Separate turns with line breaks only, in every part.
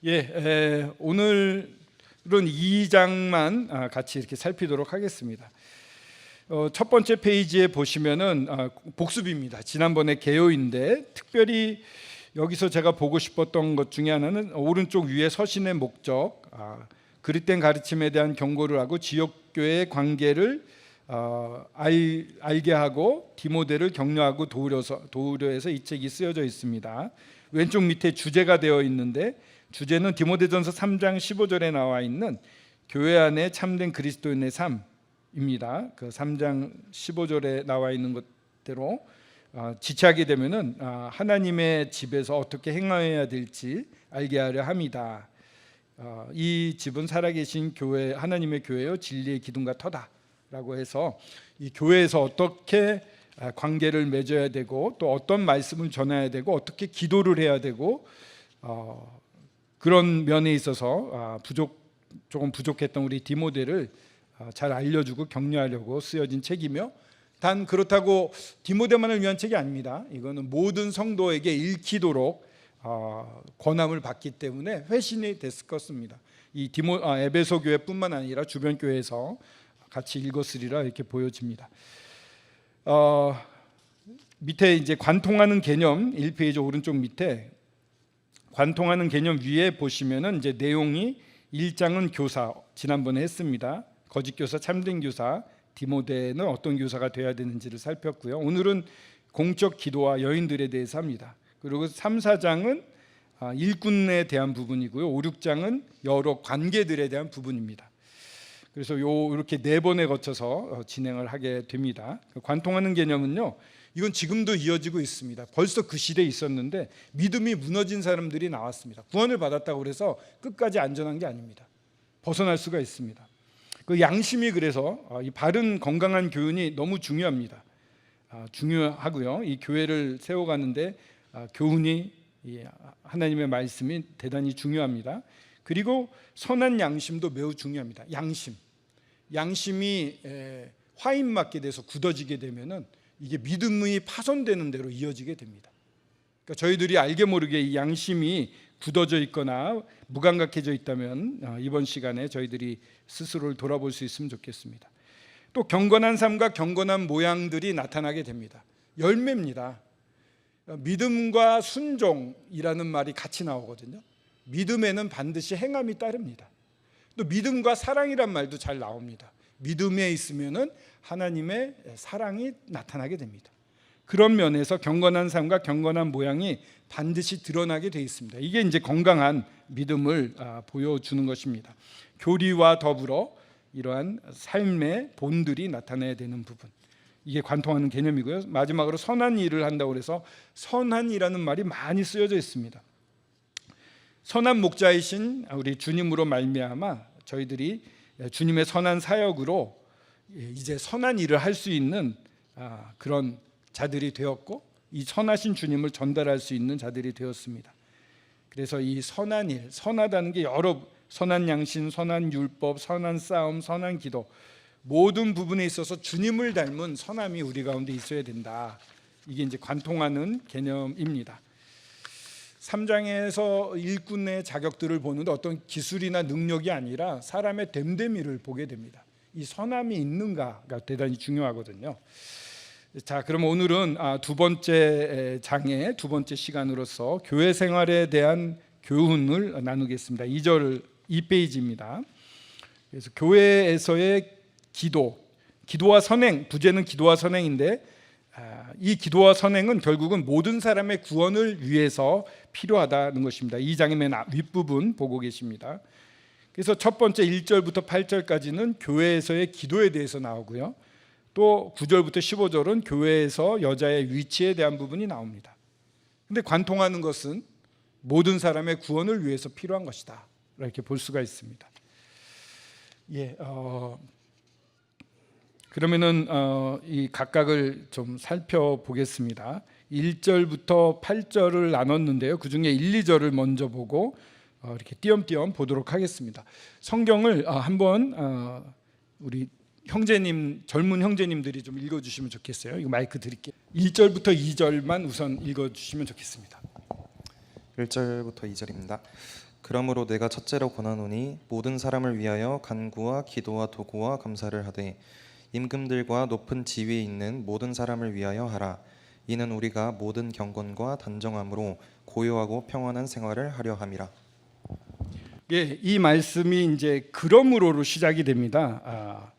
오늘은 2장만 같이 이렇게 살피도록 하겠습니다. 첫 번째 페이지에 보시면은 복습입니다. 지난번에 개요인데 특별히 여기서 제가 보고 싶었던 것 중에 하나는 오른쪽 위에 서신의 목적, 그릇된 가르침에 대한 경고를 하고 지역교회의 관계를 알게 하고 디모데를 격려하고 도우려 해서 이 책이 쓰여져 있습니다. 왼쪽 밑에 주제가 되어 있는데 주제는 디모데전서 3장 15절에 나와 있는 교회 안에 참된 그리스도인의 삶입니다. 그 3장 15절에 나와 있는 것대로 지체하게 되면은 하나님의 집에서 어떻게 행하여야 될지 알게 하려 함이다. 이 집은 살아계신 교회, 하나님의 교회요 진리의 기둥과 터다라고 해서 이 교회에서 어떻게 관계를 맺어야 되고 또 어떤 말씀을 전해야 되고 어떻게 기도를 해야 되고 그런 면에 있어서 조금 부족했던 우리 디모데를 잘 알려주고 격려하려고 쓰여진 책이며, 단 그렇다고 디모데만을 위한 책이 아닙니다. 이거는 모든 성도에게 읽히도록 권함을 받기 때문에 회신이 됐을 것입니다. 이 에베소 교회뿐만 아니라 주변 교회에서 같이 읽었으리라 이렇게 보여집니다. 밑에 이제 관통하는 개념 1페이지 오른쪽 밑에 관통하는 개념 위에 보시면은 이제 내용이 1장은 교사, 지난번에 했습니다. 거짓 교사, 참된 교사, 디모데는 어떤 교사가 되어야 되는지를 살폈고요. 오늘은 공적 기도와 여인들에 대해서 합니다. 그리고 3, 4장은 일꾼에 대한 부분이고요. 5, 6장은 여러 관계들에 대한 부분입니다. 그래서 이렇게 4번에 거쳐서 진행을 하게 됩니다. 관통하는 개념은요, 이건 지금도 이어지고 있습니다. 벌써 그 시대에 있었는데 믿음이 무너진 사람들이 나왔습니다. 구원을 받았다고 해서 끝까지 안전한 게 아닙니다. 벗어날 수가 있습니다. 그 양심이, 그래서 이 바른 건강한 교훈이 너무 중요합니다. 중요하고요. 이 교회를 세워가는데 교훈이, 하나님의 말씀이 대단히 중요합니다. 그리고 선한 양심도 매우 중요합니다. 양심이 화인 맞게 돼서 굳어지게 되면은 이게 믿음이 파손되는 대로 이어지게 됩니다. 그러니까 저희들이 알게 모르게 이 양심이 굳어져 있거나 무감각해져 있다면 이번 시간에 저희들이 스스로를 돌아볼 수 있으면 좋겠습니다. 또 경건한 삶과 경건한 모양들이 나타나게 됩니다. 열매입니다. 믿음과 순종이라는 말이 같이 나오거든요. 믿음에는 반드시 행함이 따릅니다. 또 믿음과 사랑이란 말도 잘 나옵니다. 믿음에 있으면은 하나님의 사랑이 나타나게 됩니다. 그런 면에서 경건한 삶과 경건한 모양이 반드시 드러나게 되어 있습니다. 이게 이제 건강한 믿음을 보여주는 것입니다. 교리와 더불어 이러한 삶의 본들이 나타나야 되는 부분, 이게 관통하는 개념이고요. 마지막으로 선한 일을 한다고 해서 선한이라는 말이 많이 쓰여져 있습니다. 선한 목자이신 우리 주님으로 말미암아 저희들이 주님의 선한 사역으로 이제 선한 일을 할 수 있는 그런 자들이 되었고, 이 선하신 주님을 전달할 수 있는 자들이 되었습니다. 그래서 이 선한 일, 선하다는 게 여러, 선한 양심, 선한 율법, 선한 싸움, 선한 기도, 모든 부분에 있어서 주님을 닮은 선함이 우리 가운데 있어야 된다. 이게 이제 관통하는 개념입니다. 3장에서 일꾼의 자격들을 보는데 어떤 기술이나 능력이 아니라 사람의 됨됨이를 보게 됩니다. 이 선함이 있는가가 대단히 중요하거든요. 자, 그럼 오늘은 두 번째 장의 두 번째 시간으로서 교회 생활에 대한 교훈을 나누겠습니다. 2페이지입니다. 그래서 교회에서의 기도와 선행, 부제는 기도와 선행인데 이 기도와 선행은 결국은 모든 사람의 구원을 위해서 필요하다는 것입니다. 이 장의 맨 윗부분 보고 계십니다. 그래서 첫 번째 1절부터 8절까지는 교회에서의 기도에 대해서 나오고요. 또 9절부터 15절은 교회에서 여자의 위치에 대한 부분이 나옵니다. 근데 관통하는 것은 모든 사람의 구원을 위해서 필요한 것이다, 이렇게 볼 수가 있습니다. 그러면은 이 각각을 좀 살펴보겠습니다. 1절부터 8절을 나눴는데요. 그 중에 1, 2절을 먼저 보고 이렇게 띄엄띄엄 보도록 하겠습니다. 성경을 한번 우리 형제님, 젊은 형제님들이 좀 읽어주시면 좋겠어요. 이거 마이크 드릴게요. 1절부터 2절만 우선 읽어주시면 좋겠습니다.
1절부터 2절입니다. 그러므로 내가 첫째로 권하노니 모든 사람을 위하여 간구와 기도와 도구와 감사를 하되 임금들과 높은 지위에 있는 모든 사람을 위하여 하라. 이는 우리가 모든 경건과 단정함으로 고요하고 평안한 생활을 하려 함이라.
예, 이 말씀이 이제 그러므로로 시작이 됩니다.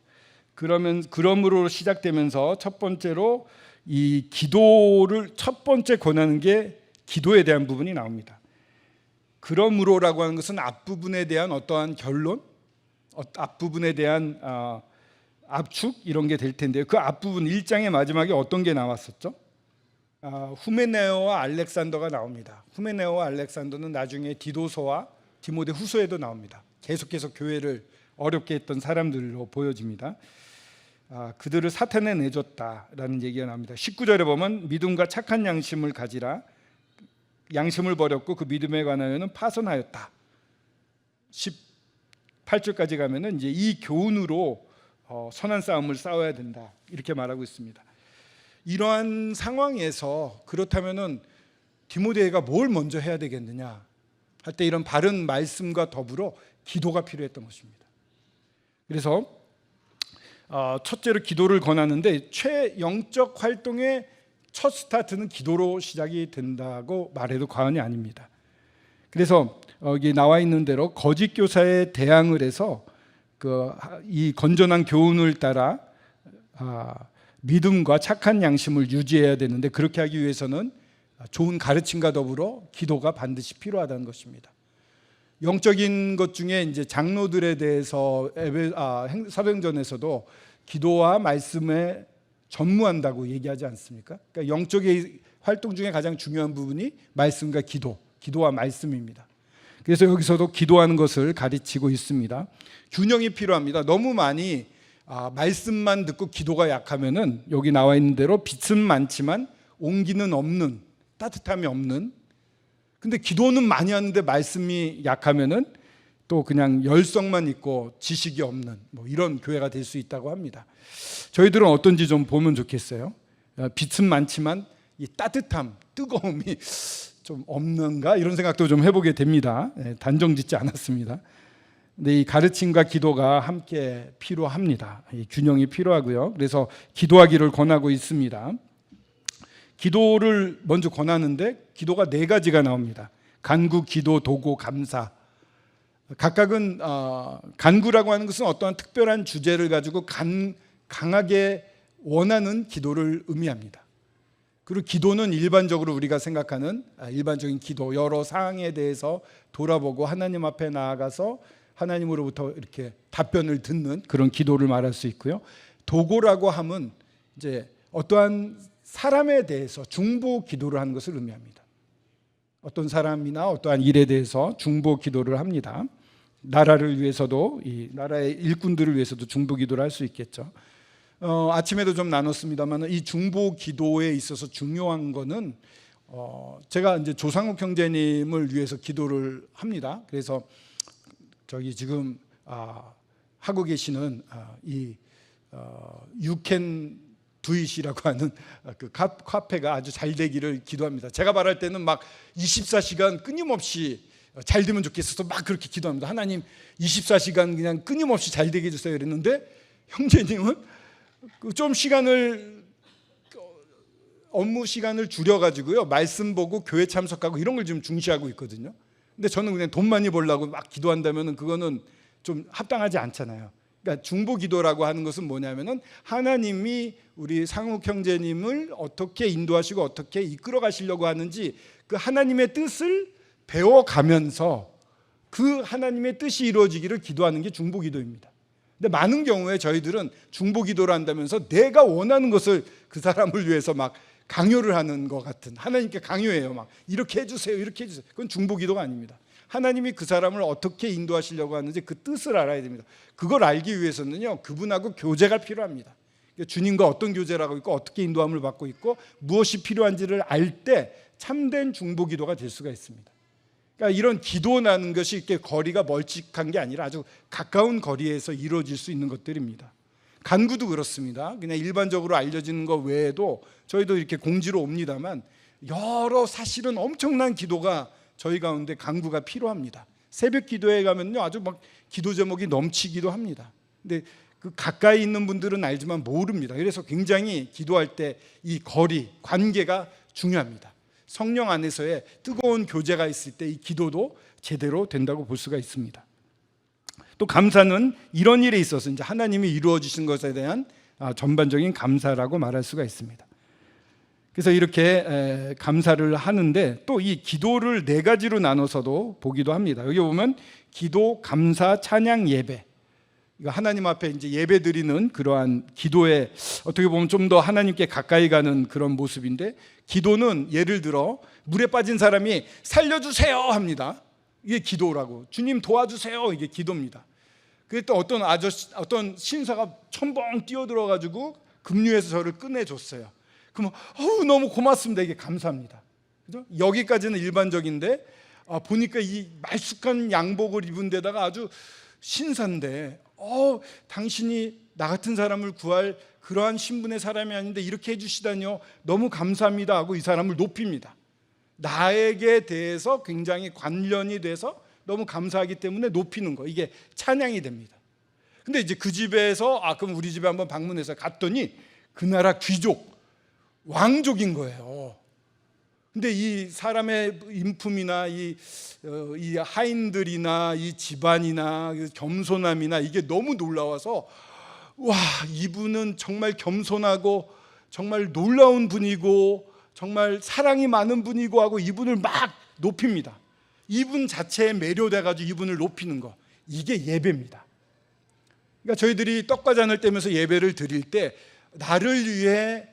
그러므로 시작되면서 첫 번째로 이 기도를 첫 번째 권하는 게 기도에 대한 부분이 나옵니다. 그러므로라고 하는 것은 앞부분에 대한 어떠한 결론, 앞부분에 대한 압축 이런 게 될 텐데요. 그 앞부분 1장의 마지막에 어떤 게 나왔었죠? 후메네오와 알렉산더가 나옵니다. 후메네오와 알렉산더는 나중에 디도서와 디모데 후서에도 나옵니다. 계속해서 교회를 어렵게 했던 사람들로 보여집니다. 그들을 사탄에 내줬다라는 얘기가 나옵니다. 19절에 보면 믿음과 착한 양심을 가지라. 양심을 버렸고 그 믿음에 관하여는 파선하였다. 18절까지 가면은 이제 이 교훈으로 선한 싸움을 싸워야 된다 이렇게 말하고 있습니다. 이러한 상황에서 그렇다면은 디모데가 뭘 먼저 해야 되겠느냐 할 때 이런 바른 말씀과 더불어 기도가 필요했던 것입니다. 그래서 첫째로 기도를 권하는데 최영적 활동의 첫 스타트는 기도로 시작이 된다고 말해도 과언이 아닙니다. 그래서 여기 나와 있는 대로 거짓 교사에 대항을 해서 이 건전한 교훈을 따라 믿음과 착한 양심을 유지해야 되는데 그렇게 하기 위해서는 좋은 가르침과 더불어 기도가 반드시 필요하다는 것입니다. 영적인 것 중에 이제 장로들에 대해서 사도행전에서도 기도와 말씀에 전무한다고 얘기하지 않습니까? 그러니까 영적의 활동 중에 가장 중요한 부분이 말씀과 기도와 말씀입니다. 그래서 여기서도 기도하는 것을 가르치고 있습니다. 균형이 필요합니다. 너무 많이 말씀만 듣고 기도가 약하면은 여기 나와 있는 대로 빛은 많지만 온기는 없는, 따뜻함이 없는. 근데 기도는 많이 하는데 말씀이 약하면은 또 그냥 열성만 있고 지식이 없는 이런 교회가 될 수 있다고 합니다. 저희들은 어떤지 좀 보면 좋겠어요. 빛은 많지만 이 따뜻함, 뜨거움이 좀 없는가 이런 생각도 좀 해보게 됩니다. 단정짓지 않았습니다. 근데 이 가르침과 기도가 함께 필요합니다. 이 균형이 필요하고요. 그래서 기도하기를 권하고 있습니다. 기도를 먼저 권하는데 기도가 4가지가 나옵니다. 간구, 기도, 도구, 감사. 각각은 간구라고 하는 것은 어떠한 특별한 주제를 가지고 강하게 원하는 기도를 의미합니다. 그리고 기도는 일반적으로 우리가 생각하는 일반적인 기도, 여러 사항에 대해서 돌아보고 하나님 앞에 나아가서 하나님으로부터 이렇게 답변을 듣는 그런 기도를 말할 수 있고요. 도고라고 하면 이제 어떠한 사람에 대해서 중보 기도를 하는 것을 의미합니다. 어떤 사람이나 어떠한 일에 대해서 중보 기도를 합니다. 나라를 위해서도 이 나라의 일꾼들을 위해서도 중보 기도를 할 수 있겠죠. 아침에도 좀 나눴습니다만 이 중보 기도에 있어서 중요한 거는 제가 이제 조상욱 형제님을 위해서 기도를 합니다. 그래서 저기 지금 하고 계시는 이 유캔 두잇이라고 하는 그 카페가 아주 잘 되기를 기도합니다. 제가 말할 때는 막 24시간 끊임없이 잘 되면 좋겠어서 막 그렇게 기도합니다. 하나님 24시간 그냥 끊임없이 잘 되게 해주세요 이랬는데 형제님은 좀 시간을 업무 시간을 줄여가지고요 말씀 보고 교회 참석하고 이런 걸 좀 중시하고 있거든요. 근데 저는 그냥 돈 많이 벌려고 막 기도한다면은 그거는 좀 합당하지 않잖아요. 그러니까 중보 기도라고 하는 것은 뭐냐면은 하나님이 우리 상욱 형제님을 어떻게 인도하시고 어떻게 이끌어 가시려고 하는지 그 하나님의 뜻을 배워가면서 그 하나님의 뜻이 이루어지기를 기도하는 게 중보 기도입니다. 근데 많은 경우에 저희들은 중보 기도를 한다면서 내가 원하는 것을 그 사람을 위해서 막 강요를 하는 것 같은, 하나님께 강요해요. 막 이렇게 해주세요, 이렇게 해주세요. 그건 중보 기도가 아닙니다. 하나님이 그 사람을 어떻게 인도하시려고 하는지 그 뜻을 알아야 됩니다. 그걸 알기 위해서는요 그분하고 교제가 필요합니다. 주님과 어떤 교제라고 있고 어떻게 인도함을 받고 있고 무엇이 필요한지를 알 때 참된 중보 기도가 될 수가 있습니다. 그러니까 이런 기도라는 것이 이렇게 거리가 멀찍한 게 아니라 아주 가까운 거리에서 이루어질 수 있는 것들입니다. 간구도 그렇습니다. 그냥 일반적으로 알려지는 것 외에도 저희도 이렇게 공지로 옵니다만 여러 사실은 엄청난 기도가 저희 가운데 간구가 필요합니다. 새벽 기도회 가면요 아주 막 기도 제목이 넘치기도 합니다. 근데 그 가까이 있는 분들은 알지만 모릅니다. 그래서 굉장히 기도할 때 이 거리, 관계가 중요합니다. 성령 안에서의 뜨거운 교제가 있을 때 이 기도도 제대로 된다고 볼 수가 있습니다. 또 감사는 이런 일에 있어서 이제 하나님이 이루어 주신 것에 대한 전반적인 감사라고 말할 수가 있습니다. 그래서 이렇게 감사를 하는데 또 이 기도를 네 가지로 나눠서도 보기도 합니다. 여기 보면 기도, 감사, 찬양, 예배. 이거 하나님 앞에 이제 예배 드리는 그러한 기도에 어떻게 보면 좀 더 하나님께 가까이 가는 그런 모습인데, 기도는 예를 들어 물에 빠진 사람이 살려주세요 합니다. 이게 기도라고. 주님 도와주세요, 이게 기도입니다. 그때 또 어떤 신사가 첨벙 뛰어들어가지고 급류해서 저를 꺼내줬어요. 그러면 너무 고맙습니다, 이게 감사합니다. 그죠? 여기까지는 일반적인데 보니까 이 말쑥한 양복을 입은 데다가 아주 신사인데 당신이 나 같은 사람을 구할 그러한 신분의 사람이 아닌데 이렇게 해주시다니요, 너무 감사합니다 하고 이 사람을 높입니다. 나에게 대해서 굉장히 관련이 돼서 너무 감사하기 때문에 높이는 거, 이게 찬양이 됩니다. 근데 이제 그 집에서 그럼 우리 집에 한번 방문해서 갔더니 그 나라 귀족, 왕족인 거예요. 근데 이 사람의 인품이나 이 하인들이나 이 집안이나 겸손함이나 이게 너무 놀라워서, 와, 이분은 정말 겸손하고 정말 놀라운 분이고 정말 사랑이 많은 분이고 하고 이분을 막 높입니다. 이분 자체에 매료돼가지고 이분을 높이는 거, 이게 예배입니다. 그러니까 저희들이 떡과 잔을 떼면서 예배를 드릴 때 나를 위해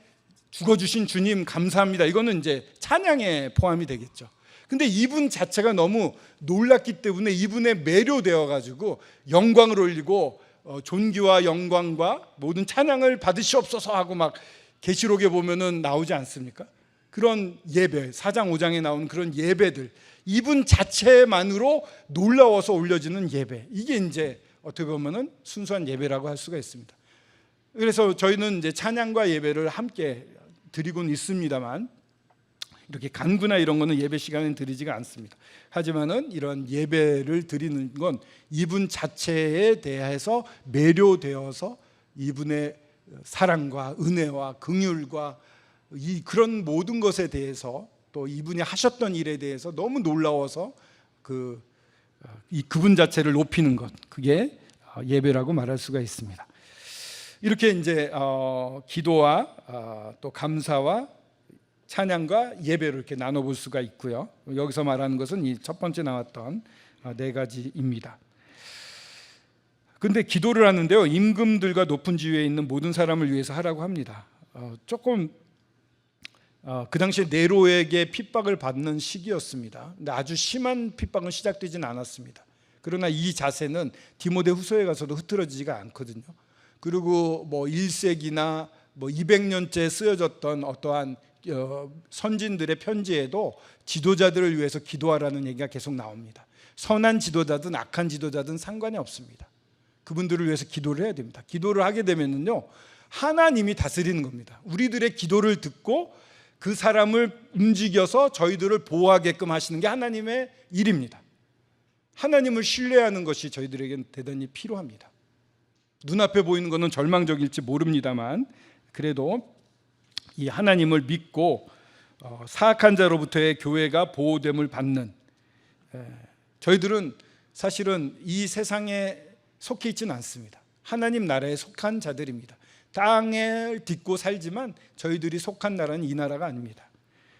죽어주신 주님 감사합니다, 이거는 이제 찬양에 포함이 되겠죠. 근데 이분 자체가 너무 놀랐기 때문에 이분에 매료되어 가지고 영광을 올리고 존귀와 영광과 모든 찬양을 받으시옵소서 하고 막 계시록에 보면은 나오지 않습니까? 그런 예배, 4장 5장에 나오는 그런 예배들, 이분 자체만으로 놀라워서 올려지는 예배, 이게 이제 어떻게 보면은 순수한 예배라고 할 수가 있습니다. 그래서 저희는 이제 찬양과 예배를 함께 드리고는 있습니다만, 이렇게 간구나 이런 거는 예배 시간에 드리지가 않습니다. 하지만은 이런 예배를 드리는 건 이분 자체에 대해서 매료되어서 이분의 사랑과 은혜와 긍휼과 그런 모든 것에 대해서, 또 이분이 하셨던 일에 대해서 너무 놀라워서 그분 자체를 높이는 것, 그게 예배라고 말할 수가 있습니다. 이렇게 이제 기도와 또 감사와 찬양과 예배를 이렇게 나눠볼 수가 있고요. 여기서 말하는 것은 이 첫 번째 나왔던 네 가지입니다. 근데 기도를 하는데요, 임금들과 높은 지위에 있는 모든 사람을 위해서 하라고 합니다. 조금 그 당시에 네로에게 핍박을 받는 시기였습니다. 근데 아주 심한 핍박은 시작되지는 않았습니다. 그러나 이 자세는 디모데 후서에 가서도 흐트러지지가 않거든요. 그리고 1세기나 200년째 쓰여졌던 어떠한 선진들의 편지에도 지도자들을 위해서 기도하라는 얘기가 계속 나옵니다. 선한 지도자든 악한 지도자든 상관이 없습니다. 그분들을 위해서 기도를 해야 됩니다. 기도를 하게 되면요, 하나님이 다스리는 겁니다. 우리들의 기도를 듣고 그 사람을 움직여서 저희들을 보호하게끔 하시는 게 하나님의 일입니다. 하나님을 신뢰하는 것이 저희들에게는 대단히 필요합니다. 눈앞에 보이는 것은 절망적일지 모릅니다만, 그래도 이 하나님을 믿고 사악한 자로부터의 교회가 보호됨을 받는, 저희들은 사실은 이 세상에 속해 있지는 않습니다. 하나님 나라에 속한 자들입니다. 땅을 딛고 살지만 저희들이 속한 나라는 이 나라가 아닙니다.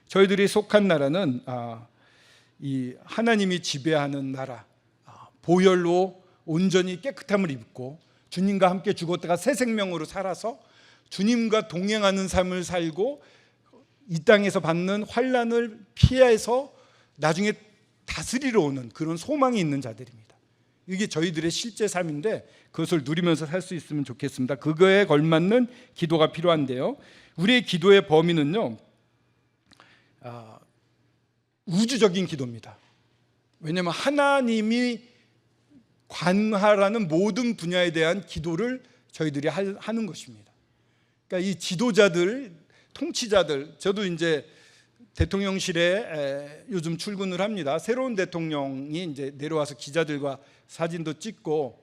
저희들이 속한 나라는 이 하나님이 지배하는 나라, 보혈로 온전히 깨끗함을 입고 주님과 함께 죽었다가 새 생명으로 살아서 주님과 동행하는 삶을 살고 이 땅에서 받는 환난을 피해서 나중에 다스리러 오는 그런 소망이 있는 자들입니다. 이게 저희들의 실제 삶인데 그것을 누리면서 살 수 있으면 좋겠습니다. 그거에 걸맞는 기도가 필요한데요, 우리의 기도의 범위는요, 우주적인 기도입니다. 왜냐하면 하나님이 관할하는 모든 분야에 대한 기도를 저희들이 하는 것입니다. 그러니까 이 지도자들, 통치자들, 저도 이제 대통령실에 요즘 출근을 합니다. 새로운 대통령이 이제 내려와서 기자들과 사진도 찍고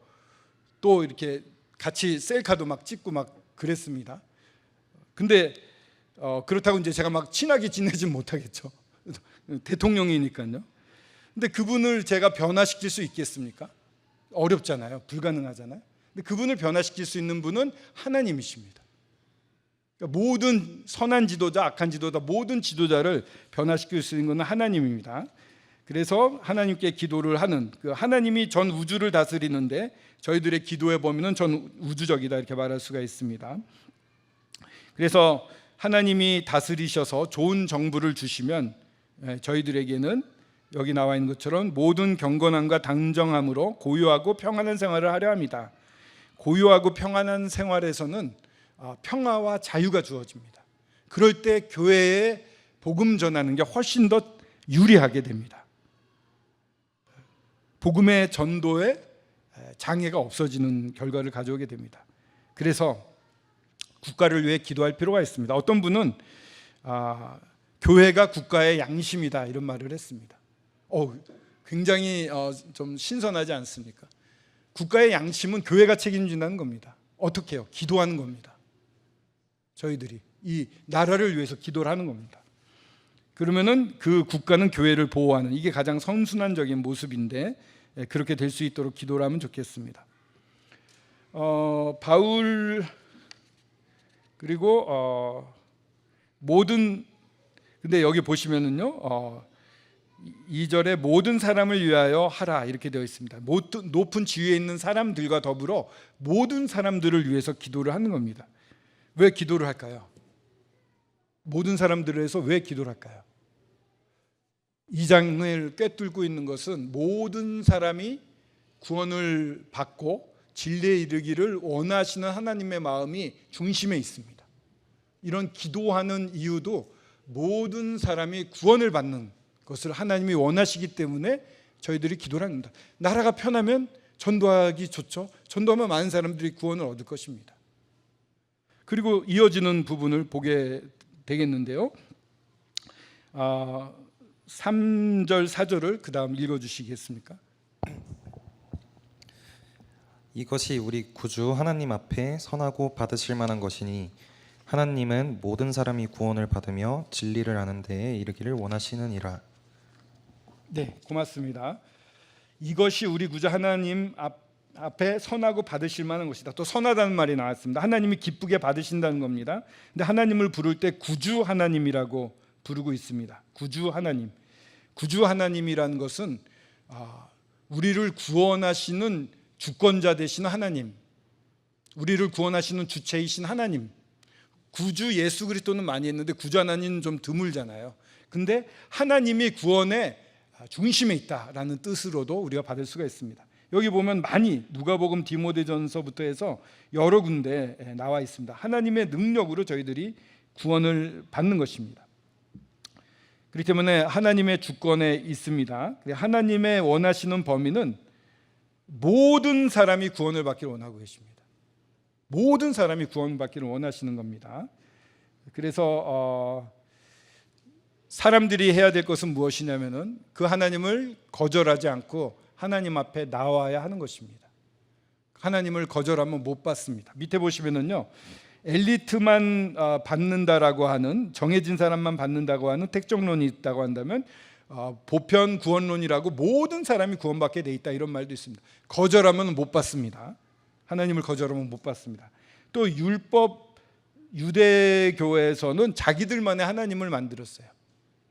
또 이렇게 같이 셀카도 막 찍고 막 그랬습니다. 근데 그렇다고 이제 제가 막 친하게 지내진 못하겠죠. 대통령이니까요. 근데 그분을 제가 변화시킬 수 있겠습니까? 어렵잖아요. 불가능하잖아요. 근데 그분을 변화시킬 수 있는 분은 하나님이십니다. 그러니까 모든 선한 지도자, 악한 지도자, 모든 지도자를 변화시킬 수 있는 것은 하나님입니다. 그래서 하나님께 기도를 하는, 그 하나님이 전 우주를 다스리는데 저희들의 기도의 범위는 전 우주적이다 이렇게 말할 수가 있습니다. 그래서 하나님이 다스리셔서 좋은 정부를 주시면 저희들에게는 여기 나와 있는 것처럼 모든 경건함과 당정함으로 고요하고 평안한 생활을 하려 합니다. 고요하고 평안한 생활에서는 평화와 자유가 주어집니다. 그럴 때 교회에 복음 전하는 게 훨씬 더 유리하게 됩니다. 복음의 전도에 장애가 없어지는 결과를 가져오게 됩니다. 그래서 국가를 위해 기도할 필요가 있습니다. 어떤 분은 교회가 국가의 양심이다 이런 말을 했습니다. 굉장히 좀 신선하지 않습니까? 국가의 양심은 교회가 책임진다는 겁니다. 어떻게 해요? 기도하는 겁니다. 저희들이 이 나라를 위해서 기도를 하는 겁니다. 그러면은 그 국가는 교회를 보호하는, 이게 가장 선순환적인 모습인데 그렇게 될 수 있도록 기도를 하면 좋겠습니다. 바울 그리고 근데 여기 보시면은요 2절에 모든 사람을 위하여 하라 이렇게 되어 있습니다. 높은 지위에 있는 사람들과 더불어 모든 사람들을 위해서 기도를 하는 겁니다. 왜 기도를 할까요? 모든 사람들을 위해서 왜 기도를 할까요? 이 장을 꿰뚫고 있는 것은 모든 사람이 구원을 받고 진리에 이르기를 원하시는 하나님의 마음이 중심에 있습니다. 이런 기도하는 이유도 모든 사람이 구원을 받는 것을 하나님이 원하시기 때문에 저희들이 기도를 합니다. 나라가 편하면 전도하기 좋죠. 전도하면 많은 사람들이 구원을 얻을 것입니다. 그리고 이어지는 부분을 보게 되겠는데요. 3절 4절을 그 다음 읽어주시겠습니까?
이것이 우리 구주 하나님 앞에 선하고 받으실 만한 것이니 하나님은 모든 사람이 구원을 받으며 진리를 아는 데에 이르기를 원하시느니라.
네, 고맙습니다. 이것이 우리 구주 하나님 앞에 선하고 받으실 만한 것이다. 또 선하다는 말이 나왔습니다. 하나님이 기쁘게 받으신다는 겁니다. 근데 하나님을 부를 때 구주 하나님이라고 부르고 있습니다. 구주 하나님. 구주 하나님이라는 것은 우리를 구원하시는 주권자 되시는 하나님, 우리를 구원하시는 주체이신 하나님. 구주 예수 그리스도는 많이 했는데 구주 하나님은 좀 드물잖아요. 근데 하나님이 구원의 중심에 있다라는 뜻으로도 우리가 받을 수가 있습니다. 여기 보면 많이 누가복음, 디모데전서부터 해서 여러 군데 나와 있습니다. 하나님의 능력으로 저희들이 구원을 받는 것입니다. 그렇기 때문에 하나님의 주권에 있습니다. 하나님의 원하시는 범위는 모든 사람이 구원을 받기를 원하고 계십니다. 모든 사람이 구원받기를 원하시는 겁니다. 그래서 사람들이 해야 될 것은 무엇이냐면은 그 하나님을 거절하지 않고 하나님 앞에 나와야 하는 것입니다. 하나님을 거절하면 못 받습니다. 밑에 보시면은요, 엘리트만 받는다라고 하는, 정해진 사람만 받는다고 하는 택정론이 있다고 한다면 보편 구원론이라고 모든 사람이 구원받게 돼 있다 이런 말도 있습니다. 거절하면 못 받습니다. 하나님을 거절하면 못 받습니다. 또 율법 유대교에서는 자기들만의 하나님을 만들었어요.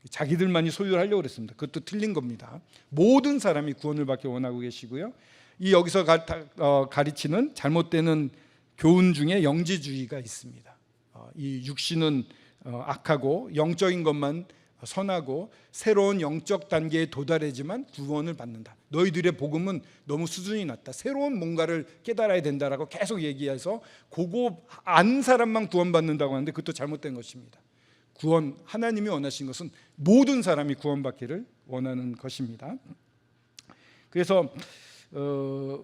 자기들만이 소유를 하려고 그랬습니다. 그것도 틀린 겁니다. 모든 사람이 구원을 받기 원하고 계시고요. 이 여기서 가르치는 잘못되는 교훈 중에 영지주의가 있습니다. 이 육신은 악하고 영적인 것만 선하고 새로운 영적 단계에 도달해지만 구원을 받는다. 너희들의 복음은 너무 수준이 낮다. 새로운 뭔가를 깨달아야 된다라고 계속 얘기해서 그거 안 사람만 구원받는다고 하는데 그것도 잘못된 것입니다. 구원, 하나님이 원하신 것은 모든 사람이 구원받기를 원하는 것입니다. 그래서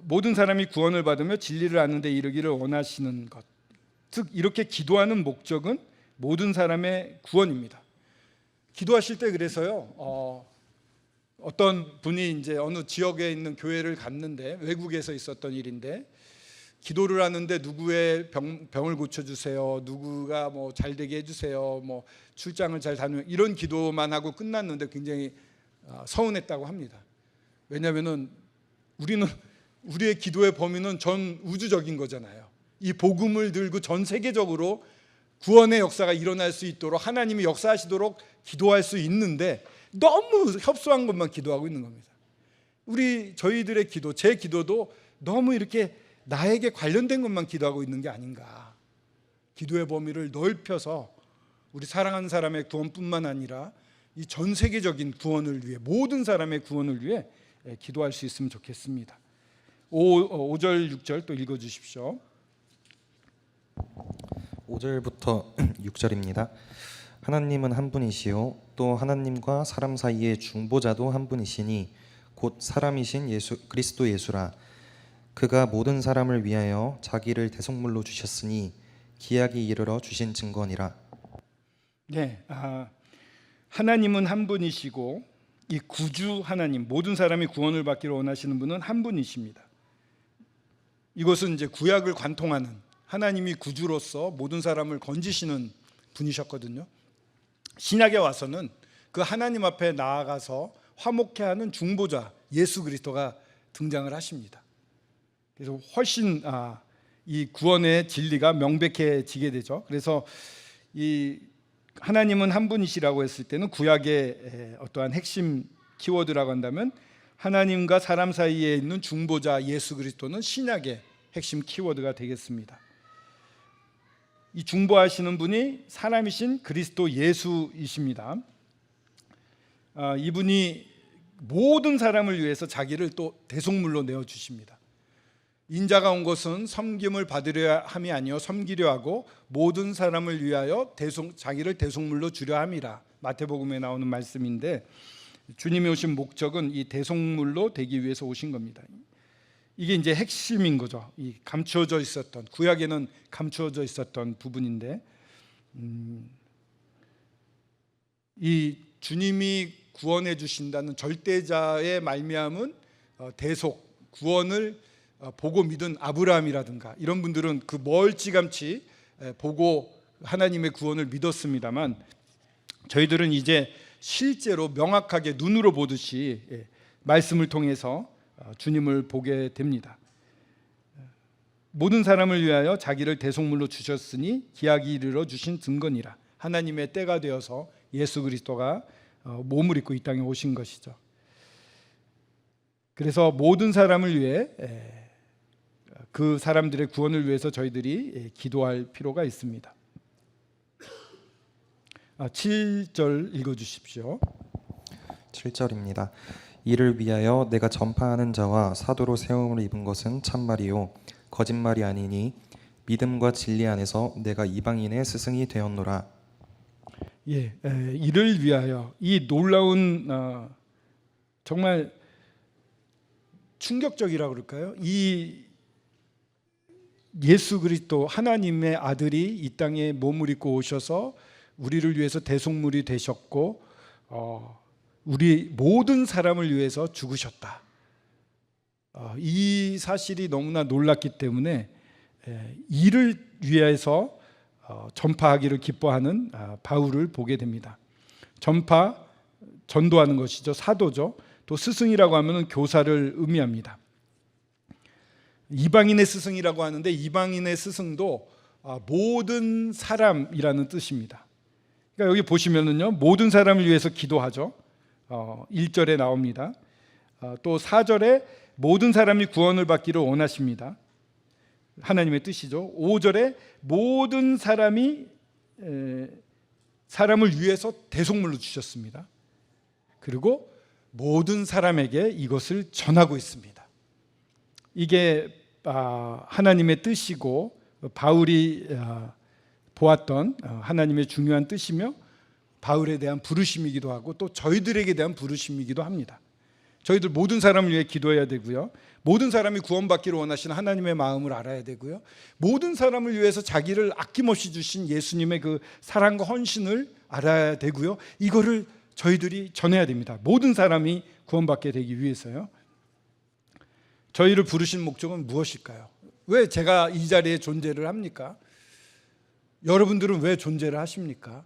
모든 사람이 구원을 받으며 진리를 아는 데 이르기를 원하시는 것, 즉 이렇게 기도하는 목적은 모든 사람의 구원입니다. 기도하실 때 그래서요. 어떤 분이 이제 어느 지역에 있는 교회를 갔는데, 외국에서 있었던 일인데, 기도를 하는데 누구의 병을 고쳐주세요, 누구가 뭐 잘 되게 해주세요, 뭐 출장을 잘 다녀, 이런 기도만 하고 끝났는데 굉장히 서운했다고 합니다. 왜냐하면은 우리의 기도의 범위는 전 우주적인 거잖아요. 이 복음을 들고 전 세계적으로 구원의 역사가 일어날 수 있도록 하나님이 역사하시도록 기도할 수 있는데 너무 협소한 것만 기도하고 있는 겁니다. 저희들의 기도, 제 기도도 너무 이렇게 나에게 관련된 것만 기도하고 있는 게 아닌가. 기도의 범위를 넓혀서 우리 사랑하는 사람의 구원뿐만 아니라 이 전 세계적인 구원을 위해, 모든 사람의 구원을 위해 기도할 수 있으면 좋겠습니다. 5절 6절 또 읽어주십시오.
5절부터 6절입니다. 하나님은 한 분이시요 또 하나님과 사람 사이의 중보자도 한 분이시니 곧 사람이신 그리스도 예수라. 그가 모든 사람을 위하여 자기를 대속물로 주셨으니 기약이 이르러 주신 증거니라.
네, 하나님은 한 분이시고 이 구주 하나님, 모든 사람이 구원을 받기를 원하시는 분은 한 분이십니다. 이것은 이제 구약을 관통하는, 하나님이 구주로서 모든 사람을 건지시는 분이셨거든요. 신약에 와서는 그 하나님 앞에 나아가서 화목케 하는 중보자 예수 그리스도가 등장을 하십니다. 그래서 훨씬 이 구원의 진리가 명백해지게 되죠. 그래서 이 하나님은 한 분이시라고 했을 때는 구약의 어떠한 핵심 키워드라고 한다면 하나님과 사람 사이에 있는 중보자 예수 그리스도는 신약의 핵심 키워드가 되겠습니다. 이 중보하시는 분이 사람이신 그리스도 예수이십니다. 이분이 모든 사람을 위해서 자기를 또 대속물로 내어주십니다. 인자가 온 것은 섬김을 받으려 함이 아니요 섬기려 하고 모든 사람을 위하여 자기를 대속물로 주려 함이라. 마태복음에 나오는 말씀인데, 주님이 오신 목적은 이 대속물로 되기 위해서 오신 겁니다. 이게 이제 핵심인 거죠. 이 감추어져 있었던, 구약에는 감추어져 있었던 부분인데, 이 주님이 구원해 주신다는 절대자의 말미암은 대속, 구원을 보고 믿은 아브라함이라든가 이런 분들은 그 멀찌감치 보고 하나님의 구원을 믿었습니다만, 저희들은 이제 실제로 명확하게 눈으로 보듯이 말씀을 통해서 주님을 보게 됩니다. 모든 사람을 위하여 자기를 대속물로 주셨으니 기약이 이르러 주신 증거니라. 하나님의 때가 되어서 예수 그리스도가 몸을 입고 이 땅에 오신 것이죠. 그래서 모든 사람을 위해, 그 사람들의 구원을 위해서 저희들이 기도할 필요가 있습니다. 7절 읽어주십시오.
7절입니다. 이를 위하여 내가 전파하는 자와 사도로 세움을 입은 것은 참말이요 거짓말이 아니니 믿음과 진리 안에서 내가 이방인의 스승이 되었노라.
이를 위하여, 이 놀라운 정말 충격적이라고 그럴까요? 이 예수 그리스도 하나님의 아들이 이 땅에 몸을 입고 오셔서 우리를 위해서 대속물이 되셨고 우리 모든 사람을 위해서 죽으셨다. 이 사실이 너무나 놀랐기 때문에 이를 위해서 전파하기를 기뻐하는 바울을 보게 됩니다. 전도하는 것이죠. 사도죠. 또 스승이라고 하면 교사를 의미합니다. 이방인의 스승이라고 하는데, 이방인의 스승도 모든 사람이라는 뜻입니다. 그러니까 여기 보시면은요, 모든 사람을 위해서 기도하죠. 1절에 나옵니다. 또 4절에 모든 사람이 구원을 받기를 원하십니다. 하나님의 뜻이죠. 5절에 모든 사람을 위해서 대속물로 주셨습니다. 그리고 모든 사람에게 이것을 전하고 있습니다. 이게 하나님의 뜻이고 바울이 보았던 하나님의 중요한 뜻이며 바울에 대한 부르심이기도 하고 또 저희들에게 대한 부르심이기도 합니다. 저희들 모든 사람을 위해 기도해야 되고요. 모든 사람이 구원받기를 원하시는 하나님의 마음을 알아야 되고요. 모든 사람을 위해서 자기를 아낌없이 주신 예수님의 그 사랑과 헌신을 알아야 되고요. 이거를 저희들이 전해야 됩니다. 모든 사람이 구원받게 되기 위해서요. 저희를 부르신 목적은 무엇일까요? 왜 제가 이 자리에 존재를 합니까? 여러분들은 왜 존재를 하십니까?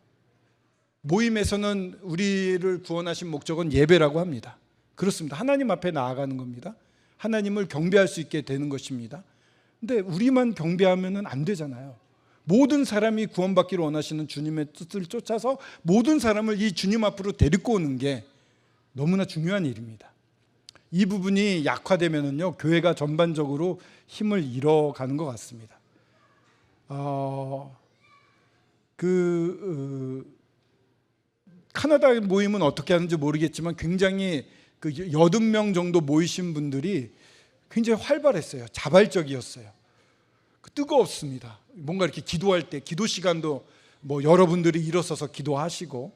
모임에서는 우리를 구원하신 목적은 예배라고 합니다. 그렇습니다. 하나님 앞에 나아가는 겁니다. 하나님을 경배할 수 있게 되는 것입니다. 근데 우리만 경배하면 안 되잖아요. 모든 사람이 구원받기를 원하시는 주님의 뜻을 쫓아서 모든 사람을 이 주님 앞으로 데리고 오는 게 너무나 중요한 일입니다. 이 부분이 약화되면은요, 교회가 전반적으로 힘을 잃어가는 것 같습니다. 카나다 모임은 어떻게 하는지 모르겠지만 굉장히 80명 정도 모이신 분들이 굉장히 활발했어요. 자발적이었어요. 뜨거웠습니다. 뭔가 이렇게 기도할 때 기도 시간도 뭐 여러분들이 일어서서 기도하시고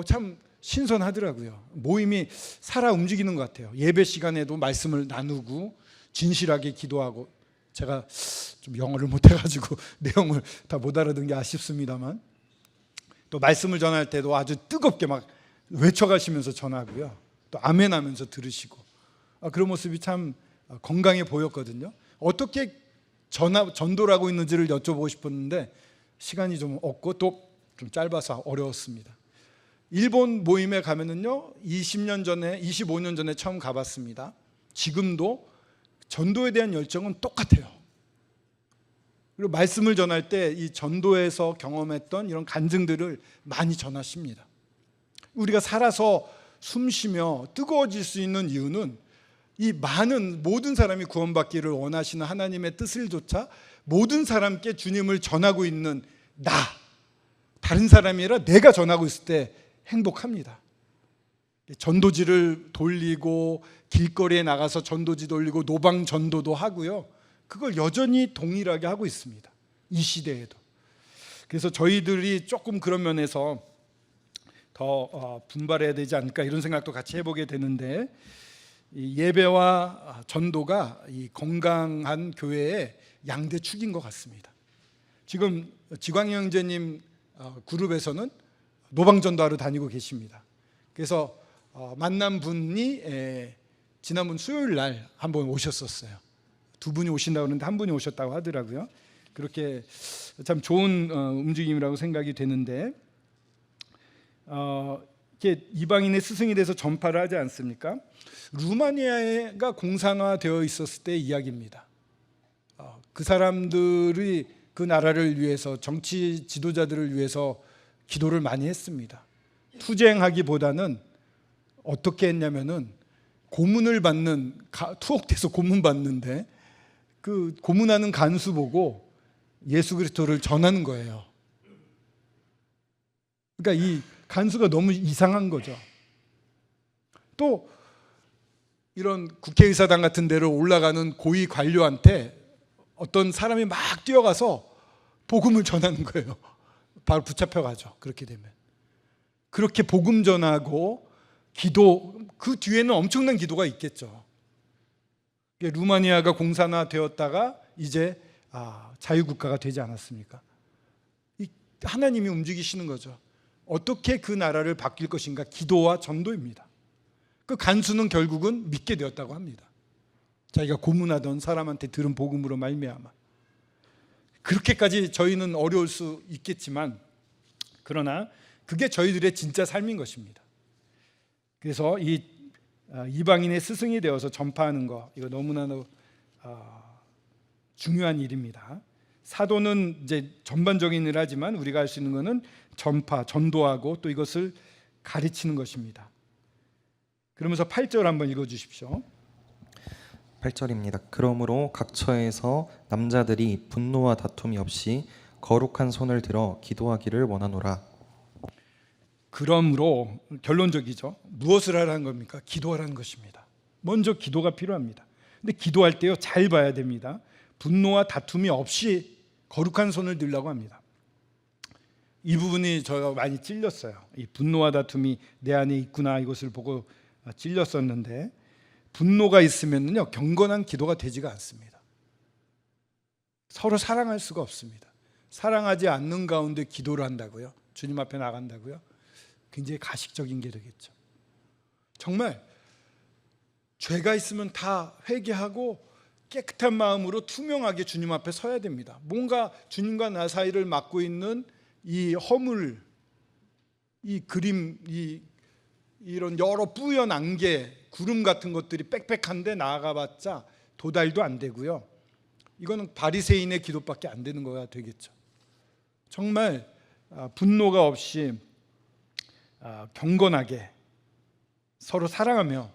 참 신선하더라고요. 모임이 살아 움직이는 것 같아요. 예배 시간에도 말씀을 나누고 진실하게 기도하고, 제가 좀 영어를 못해가지고 내용을 다 못 알아듣는 게 아쉽습니다만, 또 말씀을 전할 때도 아주 뜨겁게 막 외쳐가시면서 전하고요, 또 아멘하면서 들으시고, 그런 모습이 참 건강해 보였거든요. 어떻게 전도를 하고 있는지를 여쭤보고 싶었는데 시간이 좀 없고 또 좀 짧아서 어려웠습니다. 일본 모임에 가면은요, 20년 전에 25년 전에 처음 가봤습니다. 지금도 전도에 대한 열정은 똑같아요. 그리고 말씀을 전할 때 이 전도에서 경험했던 이런 간증들을 많이 전하십니다. 우리가 살아서 숨쉬며 뜨거워질 수 있는 이유는 이 많은 모든 사람이 구원받기를 원하시는 하나님의 뜻을 조차 모든 사람께 주님을 전하고 있는 다른 사람이 아니라 내가 전하고 있을 때 행복합니다. 전도지를 돌리고 길거리에 나가서 전도지 돌리고 노방 전도도 하고요, 그걸 여전히 동일하게 하고 있습니다. 이 시대에도. 그래서 저희들이 조금 그런 면에서 더 분발해야 되지 않을까, 이런 생각도 같이 해보게 되는데, 이 예배와 전도가 이 건강한 교회의 양대축인 것 같습니다. 지금 지광희 형제님 그룹에서는 노방전도하러 다니고 계십니다. 그래서 만난 분이 지난번 수요일 날 한 번 오셨었어요. 두 분이 오신다고 하는데 한 분이 오셨다고 하더라고요. 그렇게 참 좋은 움직임이라고 생각이 되는데, 이렇게 이방인의 스승이 돼서 전파를 하지 않습니까? 루마니아가 공산화되어 있었을 때 이야기입니다. 그 사람들이 그 나라를 위해서, 정치 지도자들을 위해서 기도를 많이 했습니다. 투쟁하기보다는 어떻게 했냐면은 고문을 받는, 투옥돼서 고문 받는데 그 고문하는 간수 보고 예수 그리스도를 전하는 거예요. 그러니까 이 간수가 너무 이상한 거죠. 또 이런 국회의사당 같은 데를 올라가는 고위 관료한테 어떤 사람이 막 뛰어가서 복음을 전하는 거예요. 바로 붙잡혀가죠. 그렇게 되면. 그렇게 복음 전하고 기도, 그 뒤에는 엄청난 기도가 있겠죠. 루마니아가 공산화되었다가 이제 자유국가가 되지 않았습니까? 하나님이 움직이시는 거죠. 어떻게 그 나라를 바뀔 것인가? 기도와 전도입니다. 그 간수는 결국은 믿게 되었다고 합니다. 자기가 고문하던 사람한테 들은 복음으로 말미암아. 그렇게까지 저희는 어려울 수 있겠지만, 그러나 그게 저희들의 진짜 삶인 것입니다. 그래서 이 이방인의 스승이 되어서 전파하는 거, 이거 너무나 중요한 일입니다. 사도는 이제 전반적인 일을 하지만 우리가 할 수 있는 것은 전파, 전도하고 또 이것을 가르치는 것입니다. 그러면서 8절 한번 읽어주십시오.
8절입니다. 그러므로 각 처에서 남자들이 분노와 다툼이 없이 거룩한 손을 들어 기도하기를 원하노라.
그러므로 결론적이죠. 무엇을 하라는 겁니까? 기도하라는 것입니다. 먼저 기도가 필요합니다. 근데 기도할 때요, 잘 봐야 됩니다. 분노와 다툼이 없이 거룩한 손을 들라고 합니다. 이 부분이 저가 많이 찔렸어요. 이 분노와 다툼이 내 안에 있구나, 이것을 보고 찔렸었는데, 분노가 있으면요, 경건한 기도가 되지가 않습니다. 서로 사랑할 수가 없습니다. 사랑하지 않는 가운데 기도를 한다고요? 주님 앞에 나간다고요? 굉장히 가식적인 게 되겠죠. 정말 죄가 있으면 다 회개하고 깨끗한 마음으로 투명하게 주님 앞에 서야 됩니다. 뭔가 주님과 나 사이를 막고 있는 이 허물, 이 그림, 이런 여러 뿌연 안개, 구름 같은 것들이 빽빽한데 나아가봤자 도달도 안 되고요. 이거는 바리새인의 기도밖에 안 되는 거가 되겠죠. 정말 분노가 없이 경건하게 서로 사랑하며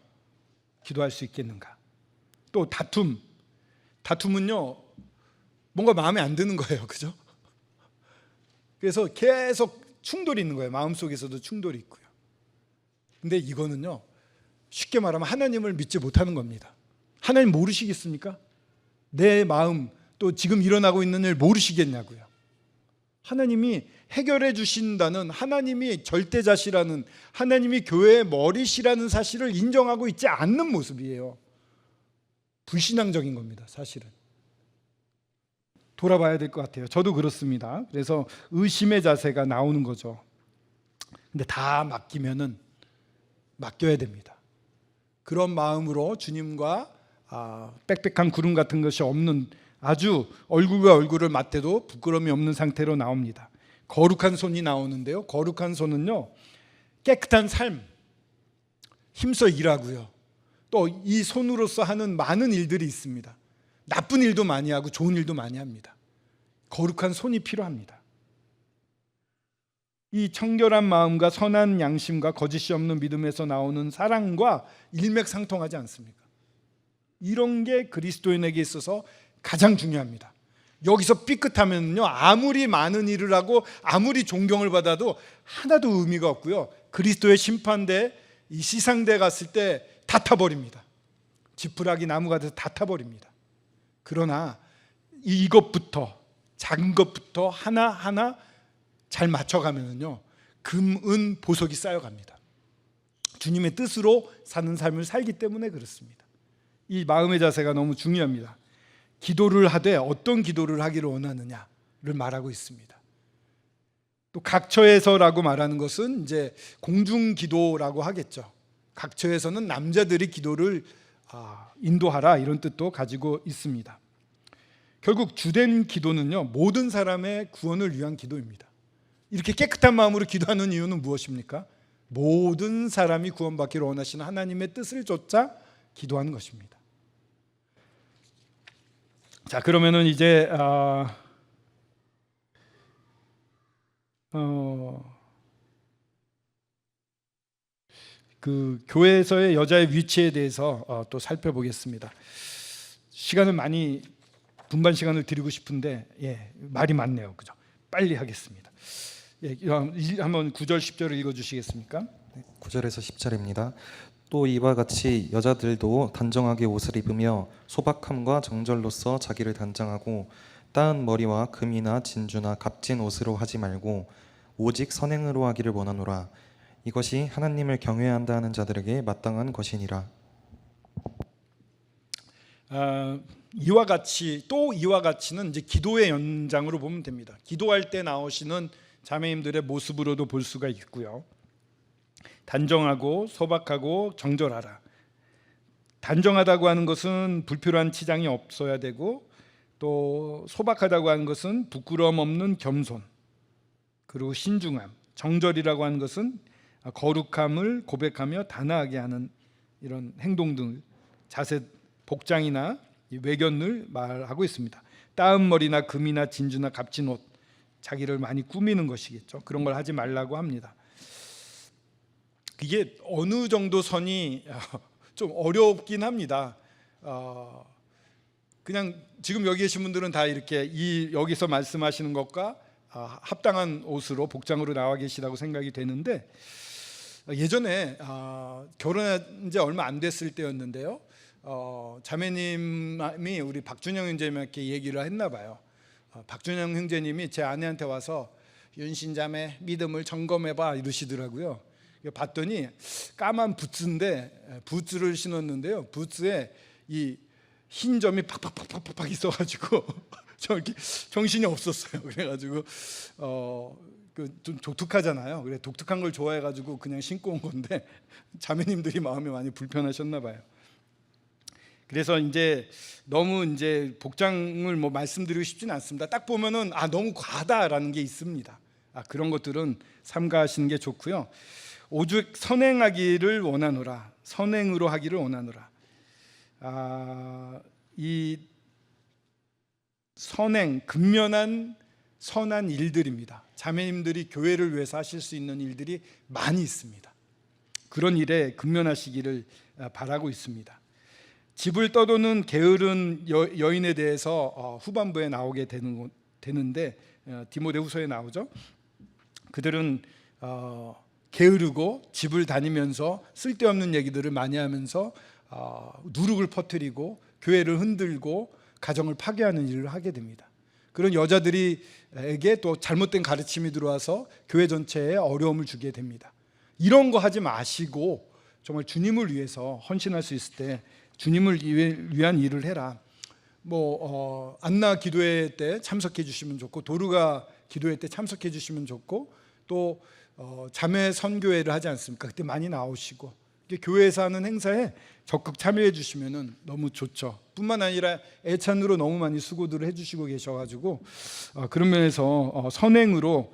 기도할 수 있겠는가? 또 다툼은요 뭔가 마음에 안 드는 거예요, 그죠? 그래서 계속 충돌이 있는 거예요. 마음속에서도 충돌이 있고요. 근데 이거는요 쉽게 말하면 하나님을 믿지 못하는 겁니다. 하나님 모르시겠습니까? 내 마음, 또 지금 일어나고 있는 일 모르시겠냐고요. 하나님이 해결해 주신다는, 하나님이 절대자시라는, 하나님이 교회의 머리시라는 사실을 인정하고 있지 않는 모습이에요. 불신앙적인 겁니다, 사실은. 돌아봐야 될 것 같아요. 저도 그렇습니다. 그래서 의심의 자세가 나오는 거죠. 근데 다 맡겨야 됩니다. 그런 마음으로 주님과 빽빽한 구름 같은 것이 없는, 아주 얼굴과 얼굴을 맞대도 부끄러움이 없는 상태로 나옵니다. 거룩한 손이 나오는데요, 거룩한 손은요 깨끗한 삶, 힘써 일하고요, 또 이 손으로서 하는 많은 일들이 있습니다. 나쁜 일도 많이 하고 좋은 일도 많이 합니다. 거룩한 손이 필요합니다. 이 청결한 마음과 선한 양심과 거짓이 없는 믿음에서 나오는 사랑과 일맥상통하지 않습니까? 이런 게 그리스도인에게 있어서 가장 중요합니다. 여기서 삐끗하면요 아무리 많은 일을 하고 아무리 존경을 받아도 하나도 의미가 없고요, 그리스도의 심판대, 이 시상대 갔을 때 다 타버립니다. 지푸라기 나무가 돼서 다 타버립니다. 그러나 이것부터, 작은 것부터 하나하나 잘 맞춰가면요 금, 은, 보석이 쌓여갑니다. 주님의 뜻으로 사는 삶을 살기 때문에 그렇습니다. 이 마음의 자세가 너무 중요합니다. 기도를 하되 어떤 기도를 하기를 원하느냐를 말하고 있습니다. 또 각처에서라고 말하는 것은 이제 공중기도라고 하겠죠. 각처에서는 남자들이 기도를 인도하라, 이런 뜻도 가지고 있습니다. 결국 주된 기도는요 모든 사람의 구원을 위한 기도입니다. 이렇게 깨끗한 마음으로 기도하는 이유는 무엇입니까? 모든 사람이 구원받기를 원하시는 하나님의 뜻을 쫓아 기도하는 것입니다. 자, 그러면은 이제 그 교회에서의 여자의 위치에 대해서 또 살펴보겠습니다. 시간을 많이 분반 시간을 드리고 싶은데 말이 많네요, 그죠? 빨리 하겠습니다. 한번 9절 10절을 읽어주시겠습니까?
9절에서 10절입니다. 또 이와 같이 여자들도 단정하게 옷을 입으며 소박함과 정절로서 자기를 단장하고 따은 머리와 금이나 진주나 값진 옷으로 하지 말고 오직 선행으로 하기를 원하노라. 이것이 하나님을 경외한다 하는 자들에게 마땅한 것이니라.
이와 같이는 이제 기도의 연장으로 보면 됩니다. 기도할 때 나오시는 자매님들의 모습으로도 볼 수가 있고요. 단정하고 소박하고 정절하라. 단정하다고 하는 것은 불필요한 치장이 없어야 되고, 또 소박하다고 하는 것은 부끄러움 없는 겸손, 그리고 신중함. 정절이라고 하는 것은 거룩함을 고백하며 단아하게 하는 이런 행동 등 자세, 복장이나 외견을 말하고 있습니다. 따은 머리나 금이나 진주나 값진 옷, 자기를 많이 꾸미는 것이겠죠. 그런 걸 하지 말라고 합니다. 이게 어느 정도 선이 좀 어렵긴 합니다. 그냥 지금 여기 계신 분들은 다 이렇게 여기서 말씀하시는 것과 합당한 옷으로, 복장으로 나와 계시다고 생각이 되는데, 예전에 결혼한 지 얼마 안 됐을 때였는데요, 자매님이 우리 박준영 형제님께 얘기를 했나 봐요. 박준영 형제님이 제 아내한테 와서 윤신자매 믿음을 점검해봐 이러시더라고요. 봤더니 까만 부츠인데, 부츠를 신었는데요, 부츠에 이 흰 점이 팍팍팍팍팍 있어가지고 저 이렇게 정신이 없었어요. 그래가지고 좀 독특하잖아요. 그래 독특한 걸 좋아해가지고 그냥 신고 온 건데 자매님들이 마음이 많이 불편하셨나 봐요. 그래서 이제 너무 이제 복장을 뭐 말씀드리고 싶지는 않습니다. 딱 보면은 너무 과하다라는 게 있습니다. 그런 것들은 삼가하시는 게 좋고요. 오직 선행하기를 원하노라, 선행으로 하기를 원하노라. 이 선행, 근면한 선한 일들입니다. 자매님들이 교회를 위해서 하실 수 있는 일들이 많이 있습니다. 그런 일에 근면하시기를 바라고 있습니다. 집을 떠도는 게으른 여인에 대해서 후반부에 나오게 되는데 디모데후서에 나오죠. 그들은 게으르고 집을 다니면서 쓸데없는 얘기들을 많이 하면서 누룩을 퍼뜨리고 교회를 흔들고 가정을 파괴하는 일을 하게 됩니다. 그런 여자들에게 또 잘못된 가르침이 들어와서 교회 전체에 어려움을 주게 됩니다. 이런 거 하지 마시고 정말 주님을 위해서 헌신할 수 있을 때 주님을 위한 일을 해라. 안나 기도회 때 참석해 주시면 좋고, 도르가 기도회 때 참석해 주시면 좋고, 또 자매 선교회를 하지 않습니까? 그때 많이 나오시고 교회에서 하는 행사에 적극 참여해 주시면 너무 좋죠. 뿐만 아니라 애찬으로 너무 많이 수고들을 해주시고 계셔가지고 그런 면에서 선행으로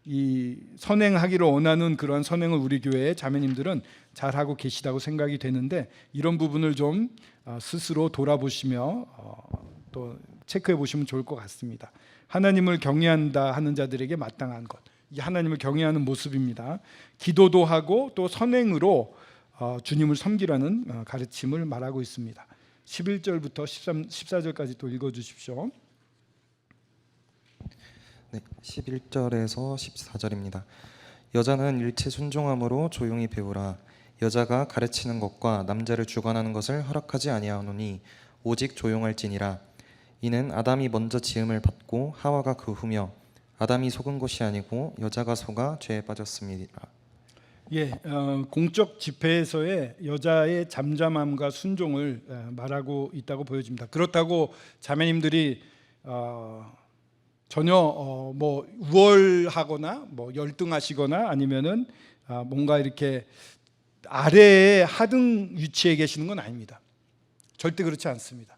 이 선행하기를 원하는 그러한 선행을 우리 교회의 자매님들은 잘하고 계시다고 생각이 되는데, 이런 부분을 좀 스스로 돌아보시며 또 체크해 보시면 좋을 것 같습니다. 하나님을 경외한다 하는 자들에게 마땅한 것, 이 하나님을 경외하는 모습입니다. 기도도 하고 또 선행으로 주님을 섬기라는 가르침을 말하고 있습니다. 11절부터 14절까지 또 읽어주십시오.
네, 11절에서 14절입니다. 여자는 일체 순종함으로 조용히 배우라. 여자가 가르치는 것과 남자를 주관하는 것을 허락하지 아니하노니 오직 조용할지니라. 이는 아담이 먼저 지음을 받고 하와가 그 후며 아담이 속은 것이 아니고 여자가 속아 죄에 빠졌습니다.
공적 집회에서의 여자의 잠잠함과 순종을 말하고 있다고 보여집니다. 그렇다고 자매님들이 전혀 우월하거나 열등하시거나 아니면은 뭔가 이렇게 아래에 하등 위치에 계시는 건 아닙니다. 절대 그렇지 않습니다.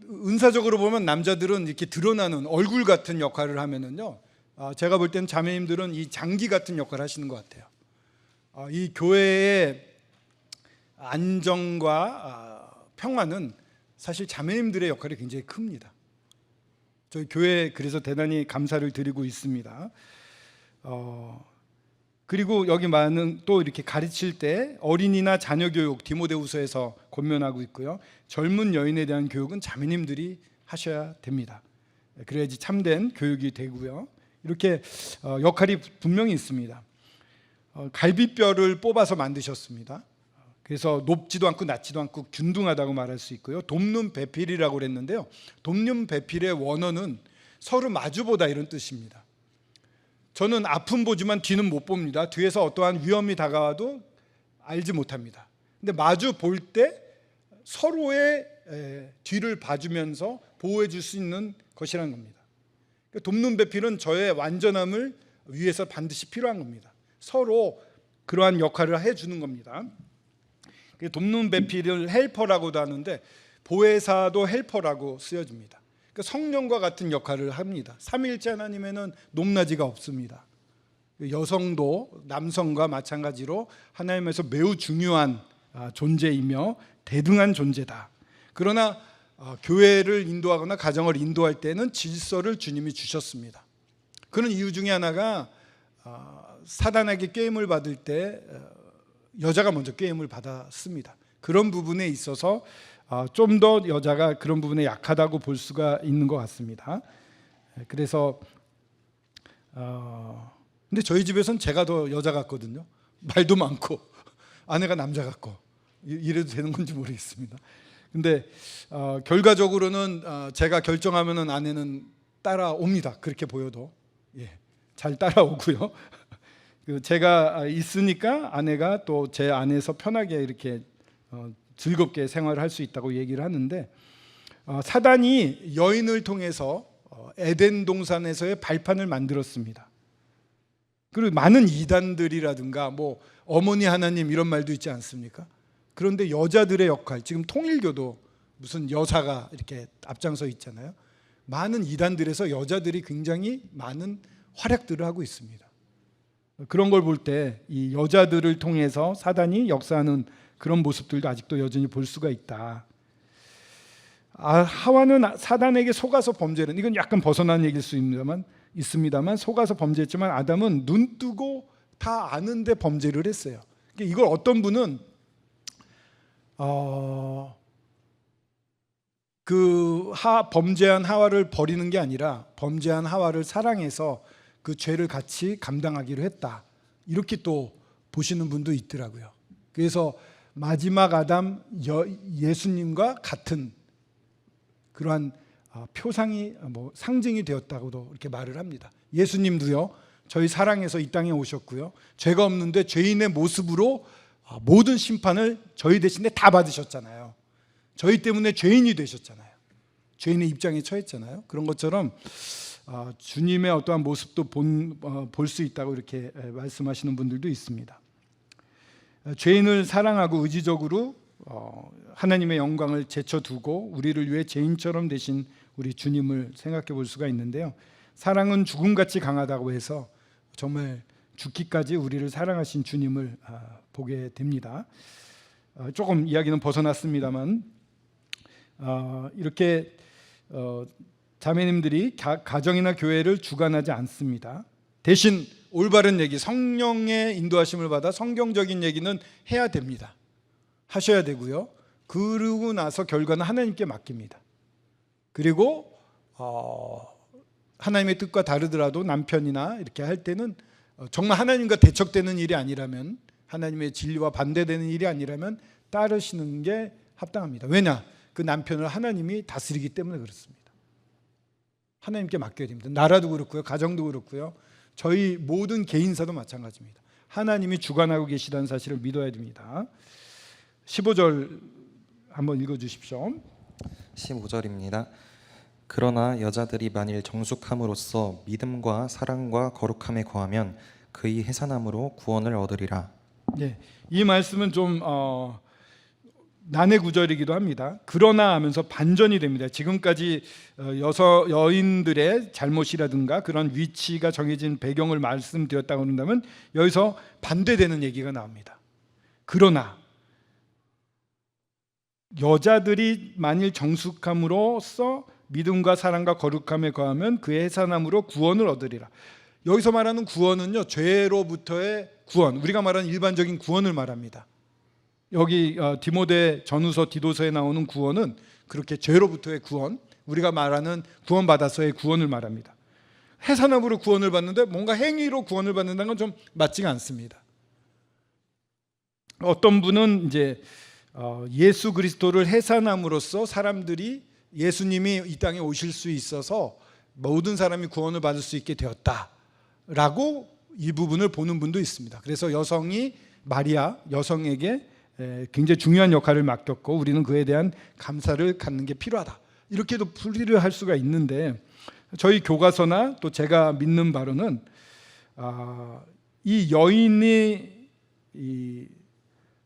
은사적으로 보면 남자들은 이렇게 드러나는 얼굴 같은 역할을 하면은요, 제가 볼 때는 자매님들은 이 장기 같은 역할을 하시는 것 같아요. 이 교회의 안정과 평화는 사실 자매님들의 역할이 굉장히 큽니다. 저희 교회 그래서 대단히 감사를 드리고 있습니다. 그리고 여기 많은 또 이렇게 가르칠 때 어린이나 자녀 교육 디모데후서에서 권면하고 있고요. 젊은 여인에 대한 교육은 자매님들이 하셔야 됩니다. 그래야지 참된 교육이 되고요. 이렇게 역할이 분명히 있습니다. 갈비뼈를 뽑아서 만드셨습니다. 그래서 높지도 않고 낮지도 않고 균등하다고 말할 수 있고요. 돕는 배필이라고 그랬는데요. 돕는 배필의 원어는 서로 마주보다 이런 뜻입니다. 저는 앞은 보지만 뒤는 못 봅니다. 뒤에서 어떠한 위험이 다가와도 알지 못합니다. 근데 마주 볼 때 서로의 뒤를 봐주면서 보호해 줄 수 있는 것이라는 겁니다. 돕는 배필은 저의 완전함을 위해서 반드시 필요한 겁니다. 서로 그러한 역할을 해주는 겁니다. 돕는 배필을 헬퍼라고도 하는데 보혜사도 헬퍼라고 쓰여집니다. 성령과 같은 역할을 합니다. 삼위일체 하나님에는 높낮이가 없습니다. 여성도 남성과 마찬가지로 하나님에서 매우 중요한 존재이며 대등한 존재다. 그러나 교회를 인도하거나 가정을 인도할 때는 질서를 주님이 주셨습니다. 그런 이유 중에 하나가 사단에게 꾀임을 받을 때 여자가 먼저 꾀임을 받았습니다. 그런 부분에 있어서 좀 더 여자가 그런 부분에 약하다고 볼 수가 있는 것 같습니다. 그래서 근데 저희 집에서는 제가 더 여자 같거든요. 말도 많고 아내가 남자 같고 이래도 되는 건지 모르겠습니다. 근데 결과적으로는 제가 결정하면은 아내는 따라옵니다. 그렇게 보여도 잘 따라오고요. 제가 있으니까 아내가 또 제 안에서 편하게 이렇게 즐겁게 생활을 할 수 있다고 얘기를 하는데, 사단이 여인을 통해서 에덴 동산에서의 발판을 만들었습니다. 그리고 많은 이단들이라든가 뭐 어머니 하나님 이런 말도 있지 않습니까? 그런데 여자들의 역할, 지금 통일교도 무슨 여사가 이렇게 앞장서 있잖아요. 많은 이단들에서 여자들이 굉장히 많은 활약들을 하고 있습니다. 그런 걸 볼 때 이 여자들을 통해서 사단이 역사하는 그런 모습들도 아직도 여전히 볼 수가 있다. 하와는 사단에게 속아서 범죄는, 이건 약간 벗어난 얘기일 수 있습니다만 속아서 범죄했지만 아담은 눈 뜨고 다 아는데 범죄를 했어요. 이걸 어떤 분은 범죄한 하와를 버리는 게 아니라 범죄한 하와를 사랑해서 그 죄를 같이 감당하기로 했다, 이렇게 또 보시는 분도 있더라고요. 그래서 마지막 아담 예수님과 같은 그러한 표상이 상징이 되었다고도 이렇게 말을 합니다. 예수님도요, 저희 사랑해서 이 땅에 오셨고요, 죄가 없는데 죄인의 모습으로 모든 심판을 저희 대신에 다 받으셨잖아요. 저희 때문에 죄인이 되셨잖아요. 죄인의 입장에 처했잖아요. 그런 것처럼 주님의 어떠한 모습도 볼 수 있다고 이렇게 말씀하시는 분들도 있습니다. 죄인을 사랑하고 의지적으로 하나님의 영광을 제쳐두고 우리를 위해 죄인처럼 되신 우리 주님을 생각해 볼 수가 있는데요, 사랑은 죽음같이 강하다고 해서 정말 죽기까지 우리를 사랑하신 주님을 보게 됩니다. 조금 이야기는 벗어났습니다만 이렇게 자매님들이 가정이나 교회를 주관하지 않습니다. 대신 올바른 얘기, 성령의 인도하심을 받아 성경적인 얘기는 해야 됩니다. 하셔야 되고요. 그러고 나서 결과는 하나님께 맡깁니다. 그리고 하나님의 뜻과 다르더라도 남편이나 이렇게 할 때는 정말 하나님과 대척되는 일이 아니라면, 하나님의 진리와 반대되는 일이 아니라면 따르시는 게 합당합니다. 왜냐? 그 남편을 하나님이 다스리기 때문에 그렇습니다. 하나님께 맡겨야 됩니다. 나라도 그렇고요, 가정도 그렇고요, 저희 모든 개인사도 마찬가지입니다. 하나님이 주관하고 계시다는 사실을 믿어야 됩니다. 15절 한번 읽어주십시오.
15절입니다. 그러나 여자들이 만일 정숙함으로써 믿음과 사랑과 거룩함에 거하면 그의 해산함으로 구원을 얻으리라.
네, 이 말씀은 좀 난해 구절이기도 합니다. 그러나 하면서 반전이 됩니다. 지금까지 여인들의 잘못이라든가 그런 위치가 정해진 배경을 말씀드렸다고 한다면 여기서 반대되는 얘기가 나옵니다. 그러나 여자들이 만일 정숙함으로써 믿음과 사랑과 거룩함에 거하면 그의 해산함으로 구원을 얻으리라. 여기서 말하는 구원은요, 죄로부터의 구원, 우리가 말하는 일반적인 구원을 말합니다. 여기 디모데 전후서 디도서에 나오는 구원은 그렇게 죄로부터의 구원, 우리가 말하는 구원받아서의 구원을 말합니다. 해산함으로 구원을 받는데 뭔가 행위로 구원을 받는다는 건 좀 맞지가 않습니다. 어떤 분은 이제 예수 그리스도를 해산함으로써 사람들이 예수님이 이 땅에 오실 수 있어서 모든 사람이 구원을 받을 수 있게 되었다라고 이 부분을 보는 분도 있습니다. 그래서 여성이 마리아, 여성에게 굉장히 중요한 역할을 맡겼고 우리는 그에 대한 감사를 갖는 게 필요하다, 이렇게도 풀이를 할 수가 있는데, 저희 교과서나 또 제가 믿는 바로는 이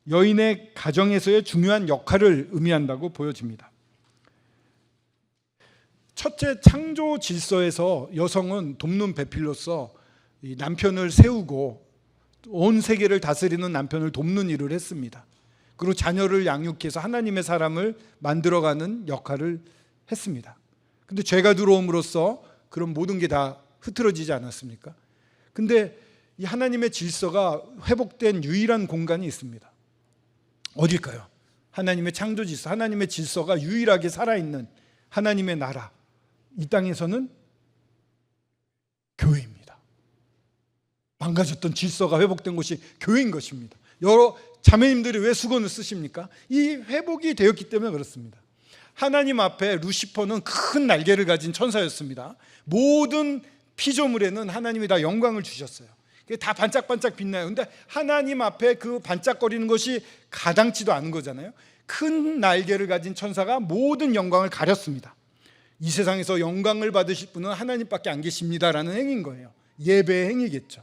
여인의 가정에서의 중요한 역할을 의미한다고 보여집니다. 첫째, 창조 질서에서 여성은 돕는 배필로서 이 남편을 세우고 온 세계를 다스리는 남편을 돕는 일을 했습니다. 그리고 자녀를 양육해서 하나님의 사람을 만들어가는 역할을 했습니다. 근데 죄가 들어옴으로써 그런 모든 게 다 흐트러지지 않았습니까? 근데 이 하나님의 질서가 회복된 유일한 공간이 있습니다. 어딜까요? 하나님의 창조 질서, 하나님의 질서가 유일하게 살아있는 하나님의 나라, 이 땅에서는 교회입니다. 망가졌던 질서가 회복된 곳이 교회인 것입니다. 여러 자매님들이 왜 수건을 쓰십니까? 이 회복이 되었기 때문에 그렇습니다. 하나님 앞에 루시퍼는 큰 날개를 가진 천사였습니다. 모든 피조물에는 하나님이 다 영광을 주셨어요. 다 반짝반짝 빛나요. 근데 하나님 앞에 그 반짝거리는 것이 가당치도 않은 거잖아요. 큰 날개를 가진 천사가 모든 영광을 가렸습니다. 이 세상에서 영광을 받으실 분은 하나님밖에 안 계십니다라는 행위인 거예요. 예배의 행위겠죠.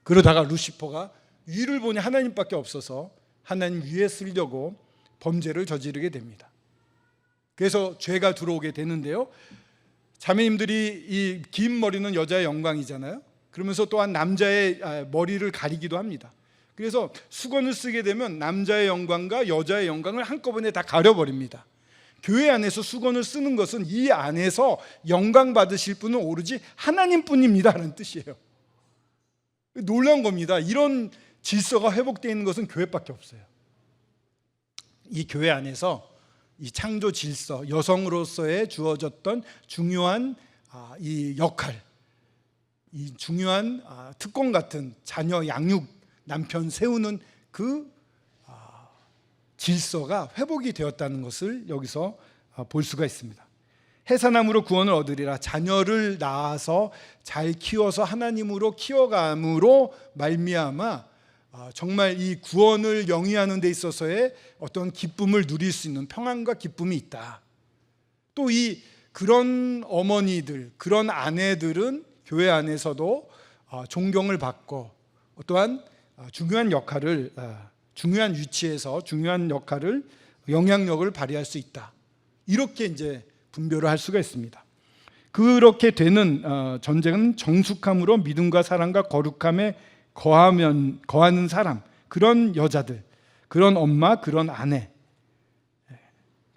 그러다가 루시퍼가 위를 보니 하나님밖에 없어서 하나님 위에 쓰려고 범죄를 저지르게 됩니다. 그래서 죄가 들어오게 되는데요, 자매님들이 이 긴 머리는 여자의 영광이잖아요. 그러면서 또한 남자의 머리를 가리기도 합니다. 그래서 수건을 쓰게 되면 남자의 영광과 여자의 영광을 한꺼번에 다 가려버립니다. 교회 안에서 수건을 쓰는 것은 이 안에서 영광 받으실 분은 오로지 하나님뿐입니다라는 뜻이에요. 놀라운 겁니다. 이런 질서가 회복되어 있는 것은 교회밖에 없어요. 이 교회 안에서 이 창조 질서, 여성으로서의 주어졌던 중요한 이 역할, 이 중요한 특권 같은 자녀 양육, 남편 세우는 그 질서가 회복이 되었다는 것을 여기서 볼 수가 있습니다. 해산함으로 구원을 얻으리라. 자녀를 낳아서 잘 키워서 하나님으로 키워감으로 말미암아 정말 이 구원을 영위하는 데 있어서의 어떤 기쁨을 누릴 수 있는 평안과 기쁨이 있다. 또 이 그런 어머니들, 그런 아내들은 교회 안에서도 존경을 받고 또한 중요한 역할을, 중요한 위치에서 중요한 역할을, 영향력을 발휘할 수 있다. 이렇게 이제 분별을 할 수가 있습니다. 그렇게 되는 전쟁은 정숙함으로 믿음과 사랑과 거룩함에 거하는 사람, 그런 여자들, 그런 엄마, 그런 아내,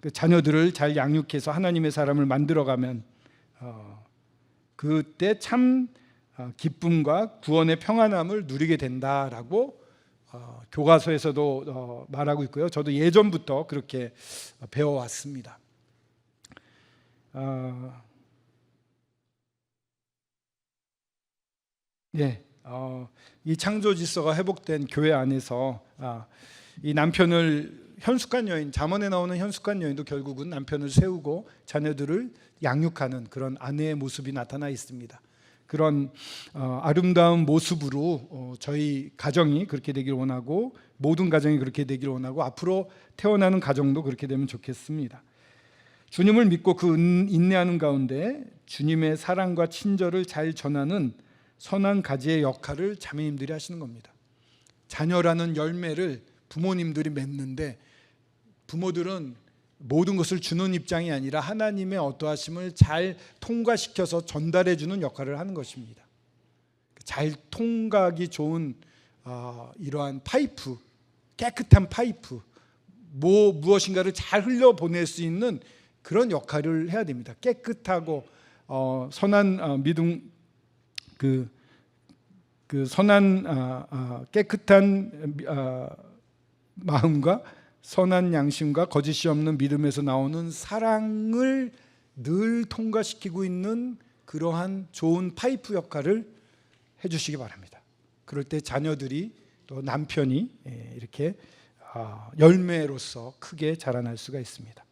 그 자녀들을 잘 양육해서 하나님의 사람을 만들어가면 그때 참 기쁨과 구원의 평안함을 누리게 된다라고 교과서에서도 말하고 있고요. 저도 예전부터 그렇게 배워왔습니다. 이 창조 질서가 회복된 교회 안에서 이 남편을 현숙한 여인, 잠언에 나오는 현숙한 여인도 결국은 남편을 세우고 자녀들을 양육하는 그런 아내의 모습이 나타나 있습니다. 그런 아름다운 모습으로 저희 가정이 그렇게 되길 원하고 모든 가정이 그렇게 되길 원하고 앞으로 태어나는 가정도 그렇게 되면 좋겠습니다. 주님을 믿고 그 인내하는 가운데 주님의 사랑과 친절을 잘 전하는 선한 가지의 역할을 자매님들이 하시는 겁니다. 자녀라는 열매를 부모님들이 맺는데 부모들은 모든 것을 주는 입장이 아니라 하나님의 어떠하심을 잘 통과시켜서 전달해 주는 역할을 하는 것입니다. 잘 통과하기 좋은 이러한 파이프, 깨끗한 파이프, 무엇인가를 잘 흘려보낼 수 있는 그런 역할을 해야 됩니다. 깨끗하고 선한 믿음, 그 선한 깨끗한 마음과 선한 양심과 거짓이 없는 믿음에서 나오는 사랑을 늘 통과시키고 있는 그러한 좋은 파이프 역할을 해주시기 바랍니다. 그럴 때 자녀들이 또 남편이 이렇게 열매로서 크게 자라날 수가 있습니다.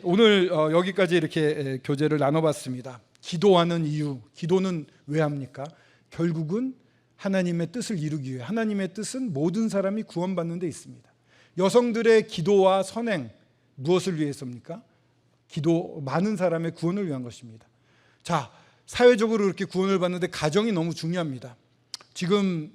오늘 여기까지 이렇게 교제를 나눠봤습니다. 기도하는 이유, 기도는 왜 합니까? 결국은 하나님의 뜻을 이루기 위해, 하나님의 뜻은 모든 사람이 구원받는 데 있습니다. 여성들의 기도와 선행, 무엇을 위해서입니까? 기도, 많은 사람의 구원을 위한 것입니다. 자, 사회적으로 이렇게 구원을 받는데 가정이 너무 중요합니다. 지금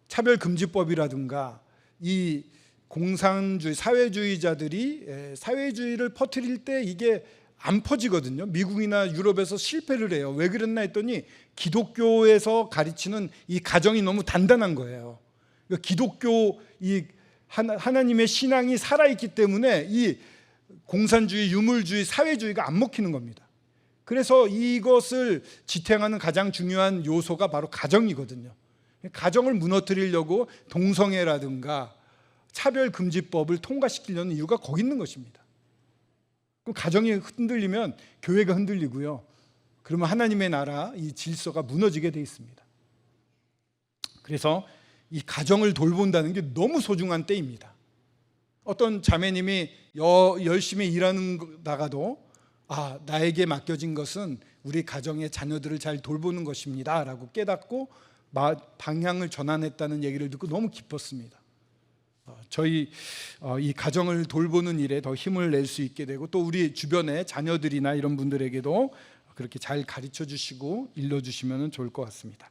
차별금지법이라든가 이 공산주의, 사회주의자들이 사회주의를 퍼뜨릴 때 이게 안 퍼지거든요. 미국이나 유럽에서 실패를 해요. 왜 그랬나 했더니 기독교에서 가르치는 이 가정이 너무 단단한 거예요. 그러니까 기독교 이 하나님의 신앙이 살아있기 때문에 이 공산주의, 유물주의, 사회주의가 안 먹히는 겁니다. 그래서 이것을 지탱하는 가장 중요한 요소가 바로 가정이거든요. 가정을 무너뜨리려고 동성애라든가 차별금지법을 통과시키려는 이유가 거기 있는 것입니다. 그럼 가정이 흔들리면 교회가 흔들리고요. 그러면 하나님의 나라, 이 질서가 무너지게 돼 있습니다. 그래서 이 가정을 돌본다는 게 너무 소중한 때입니다. 어떤 자매님이 열심히 일하다가도 나에게 맡겨진 것은 우리 가정의 자녀들을 잘 돌보는 것입니다 라고 깨닫고 방향을 전환했다는 얘기를 듣고 너무 기뻤습니다. 저희 이 가정을 돌보는 일에 더 힘을 낼 수 있게 되고 또 우리 주변의 자녀들이나 이런 분들에게도 그렇게 잘 가르쳐 주시고 일러 주시면 좋을 것 같습니다.